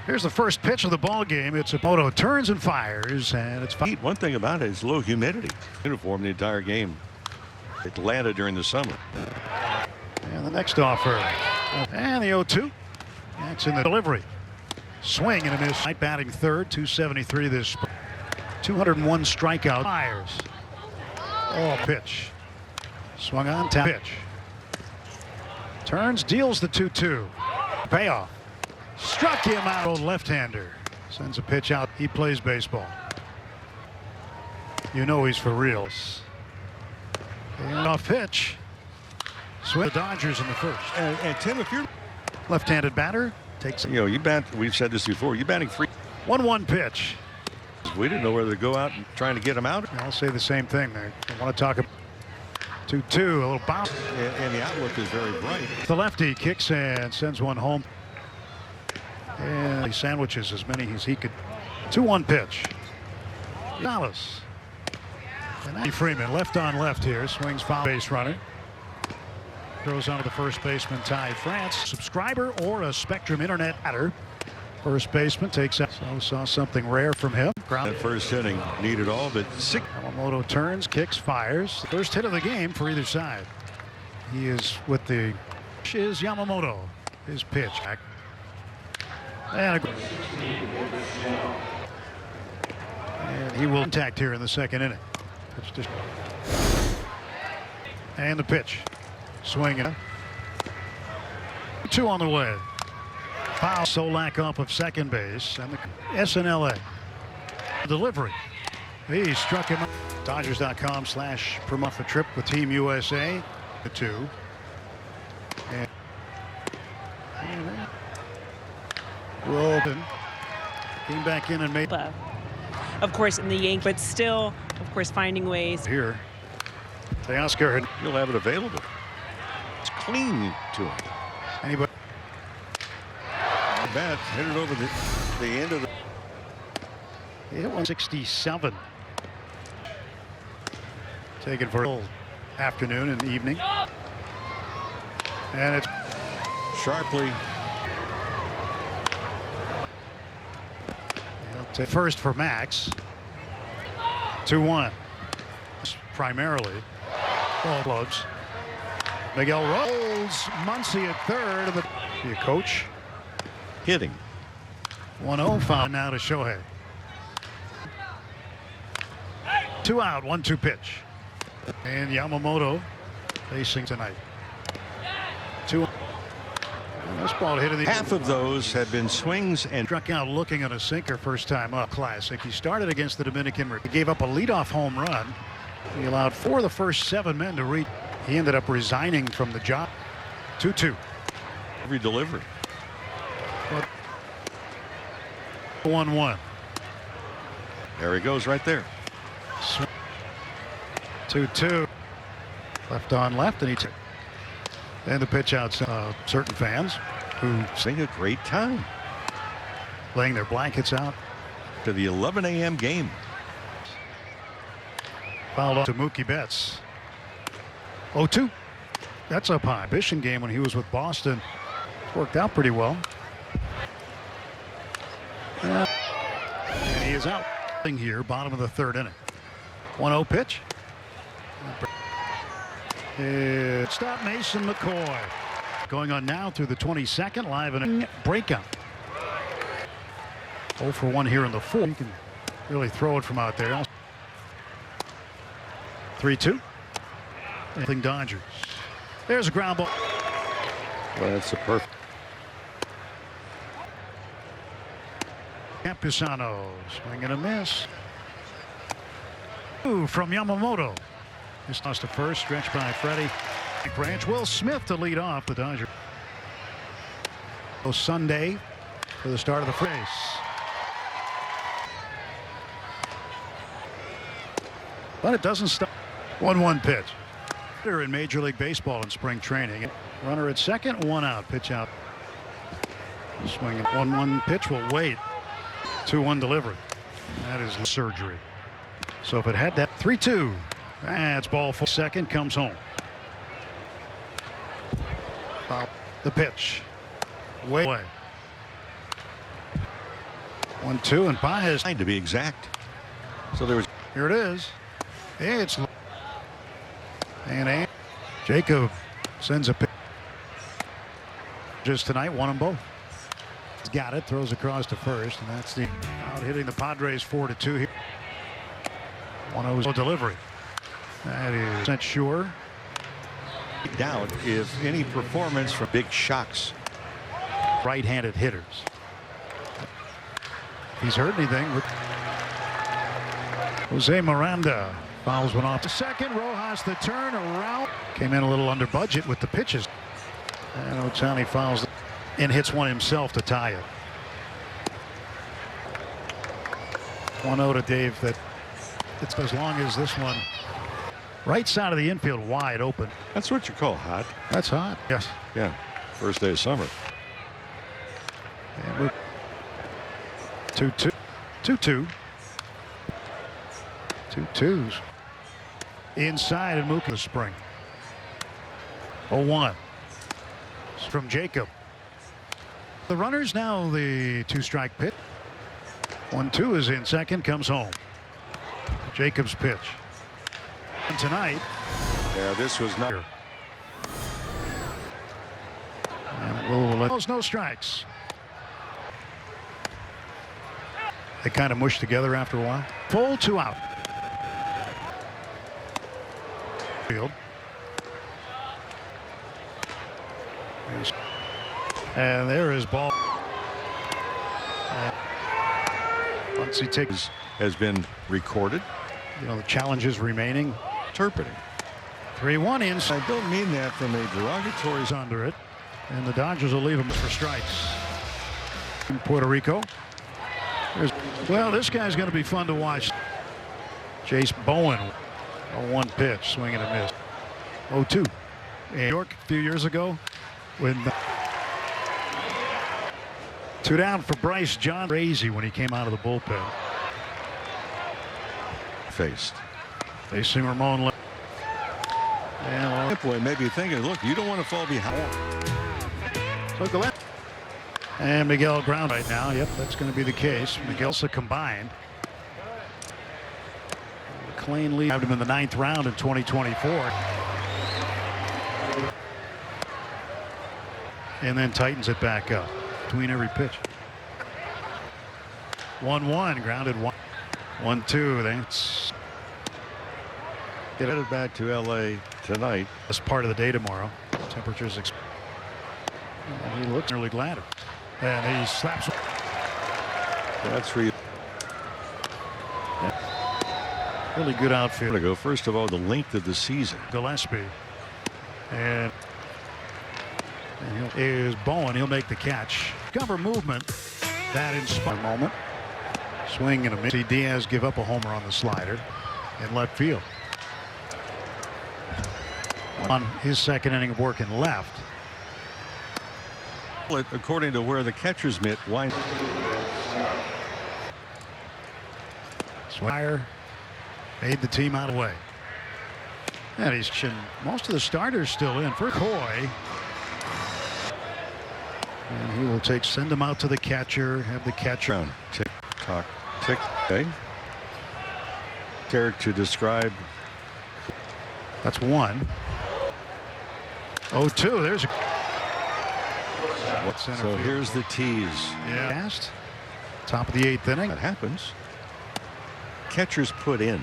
Here's the first pitch of the ball game. It's a Moto turns and fires, and it's fine. One thing about it is low humidity. Uniform the entire game. Atlanta during the summer. And the next offer. And the 0-2. That's in the delivery. Swing and a miss. Night batting third, 273 this spring. 201 strikeout. Fires. Oh, pitch. Swung on, tap pitch. Turns, deals the 2-2. Payoff. Struck him out. Old left-hander. Sends a pitch out. He plays baseball. You know he's for reals. And off pitch. Swing the Dodgers in the first. And Tim, if you're left-handed batter, takes it. You know, you bat. We've said this before. You batting 3. 1-1 pitch. We didn't know whether to go out and trying to get him out. I'll say the same thing there. I want to talk about 2-2, a little bounce. And the outlook is very bright. The lefty kicks and sends one home. And he sandwiches as many as he could. 2-1 pitch. Dallas. And Andy Freeman, left on left here, swings foul base runner. Throws onto the first baseman, Ty France. Subscriber or a Spectrum Internet adder. First baseman takes out. So saw something rare from him. That first inning needed all but 6. Yamamoto turns, kicks, fires. The first hit of the game for either side. He is with the is Yamamoto. His pitch. And he will contact here in the second inning. And the pitch. Swinging. 2 on the way. Foul. Solak off of second base. And the SNLA. Delivery. He struck him. Dodgers.com/promote the trip with Team USA. The 2. And Robin came back in and made. Of course, in the Yankees, but still, of course, finding ways. Here. Teoscar. You'll have it available. It's clean to him. Anybody? Bat hit it over the end of the. He hit 167. Taken for afternoon and evening. And it's Sharply. First for Max. 2-1. Primarily. Ball gloves. Miguel rolls. Muncy at third. The coach. Hitting. 1-0 foul now to Shohei. 2 out, 1-2 pitch. And Yamamoto facing tonight. 2. And this ball hit in the half of those had been swings and struck out looking at a sinker first time up. Classic. He started against the Dominican. He gave up a leadoff home run. He allowed 4 of the first 7 men to reach. He ended up resigning from the job. 2-2. Every delivery. 1-1. There he goes right there. 2-2. Left on left, and and the pitch out. Certain fans who sing a great time. Laying their blankets out to the 11 a.m. game. Fouled off to Mookie Betts. 0-2. That's up high. Bishon game when he was with Boston. Worked out pretty well. And he is out here, bottom of the third inning. 1-0 pitch. Stop Mason McCoy. Going on now through the 22nd, live in a breakout. 0 for 1 here in the 4th. You can really throw it from out there. 3-2. Anything Dodgers. There's a ground ball. Well, that's a perfect. Campusano swing and a miss. From Yamamoto. This toss to first, stretched by Freddie. Branch. Will Smith to lead off the Dodgers. Sunday for the start of the race. But it doesn't stop. 1-1 pitch. In Major League Baseball in spring training. Runner at second, 1 out. Pitch out. Swinging. 1-1 pitch will wait. 2-1 delivery. That is surgery. So if it had that 3-2. That's ball for second, comes home. The pitch. Way away. 1-2 and Paez to be exact. So there was. Here it is. It's and Jacob sends a pitch. Just tonight, won them both. He's got it, throws across to first, and that's the out hitting the Padres 4-2 here. 1-0 delivery. That is not sure. Doubt if any performance from big shocks. Right-handed hitters. If he's heard anything. Jose Miranda fouls one off the second. Rojas the turn around. Came in a little under budget with the pitches. And Ohtani fouls and hits one himself to tie it. 1-0 to Dave. That it's as long as this one. Right side of the infield wide open. That's what you call hot. That's hot. Yes. Yeah. First day of summer. And we're 2-2. 2-2. 2-2s. Inside and Mookie the spring. 0-1. From Jacob. The runners now the 2-strike pitch. 1-2 is in second, comes home. Jacob's pitch. And tonight. Yeah, this was not. And we'll no strikes. They kind of mush together after a while. Full 2 out. Field. And there is ball. And once he takes, has been recorded. You know, the challenges remaining. Interpreting. 3-1 inside. I don't mean that from a derogatory. Under it, and the Dodgers will leave him for strikes. In Puerto Rico. Well, this guy's going to be fun to watch. Chase Bowen. A 1 pitch, swing and a miss. 0-2. In New York a few years ago, when 2 down for Bryce John. Crazy when he came out of the bullpen. Faced. AC Ramon. And Boy, maybe thinking, look, you don't want to fall behind. so go left. And Miguel ground right now. Yep, that's going to be the case. Miguel's a combined. McLean lead him in the 9th round in 2024. And then tightens it back up between every pitch. 1-1 grounded 1-2. That's Get headed back to LA tonight. that's part of the day tomorrow. Temperatures. And he looks really glad. And he slaps. That's for you. Really good outfield. To go first of all, the length of the season. Gillespie. And is Bowen. He'll make the catch. Cover movement. That inspired moment. Swing and a miss. See Diaz give up a homer on the slider in left field. On his second inning of work in left. According to where the catcher's mitt winds. Swire made the team out of the way. And he's most of the starters still in for Coy. And he will send him out to the catcher, have the catcher. Tick tock, tick. Okay. Care to describe. That's 1. 0-2. There's a. So here's the tease. Yeah. Top of the 8th inning. That happens. Catchers put in.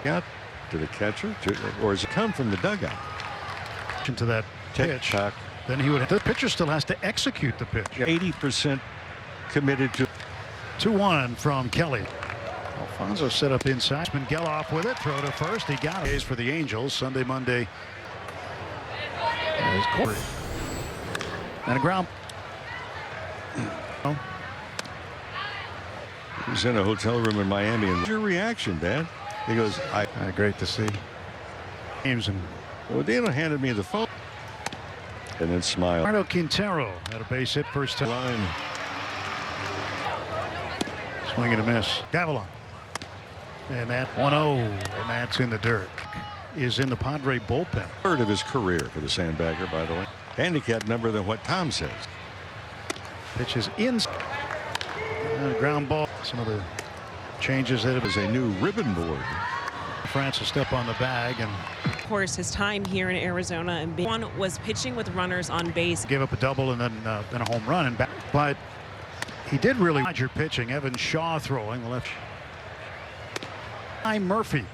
Got to the catcher, or does it come from the dugout? To that pitch. Tick-tock. Then he would. The pitcher still has to execute the pitch. 80% committed to. 2-1 from Kelly. Alfonso set up inside. Geloff with it. Throw to first. He got it. For the Angels Sunday, Monday. There's Corey. And a ground. He was in a hotel room in Miami. And your reaction, Dad? He goes, great to see. Games and. Well, Dana handed me the phone. And then smiled. Ricardo Quintero had a base hit first time. Line. Swing and a miss. Gavilan. And that 1-0. And that's in the dirt. Is in the Padre bullpen. Third of his career for the Sandbagger, by the way. Handicap number than what Tom says. Pitches in. Ground ball. Some of the changes that it Is a new ribbon board. France will step on the bag and Of course, his time here in Arizona and one was pitching with runners on base. give up a double and then a home run and back. But he did really Roger pitching. Evan Shaw throwing the left. Murphy.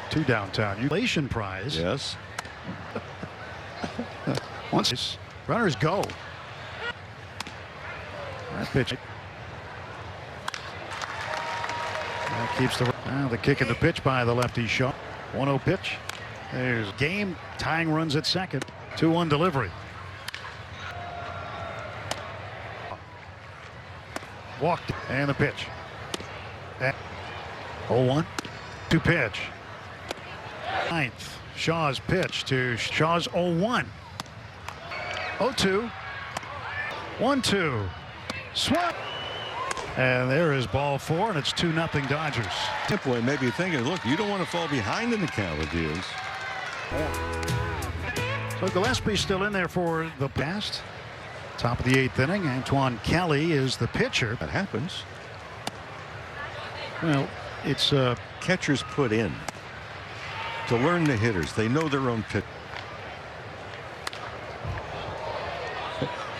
2 downtown. Elation prize. Yes. Once runners go. That pitch. That keeps the kick in the pitch by the lefty Shaw. 1-0 pitch. There's game tying runs at second. 2-1 delivery. Walked and the pitch. 0-1. 2 pitch. 9th. Shaw's pitch to Shaw's 0-1. 0-2. 1-2. Swap. And there is ball 4, and it's 2-0 Dodgers. Boy, maybe thinking, look, you don't want to fall behind in the count with these. So Gillespie's still in there for the past. Top of the 8th inning. Antoine Kelly is the pitcher. That happens. Well, it's Catchers put in to learn the hitters. They know their own pitch.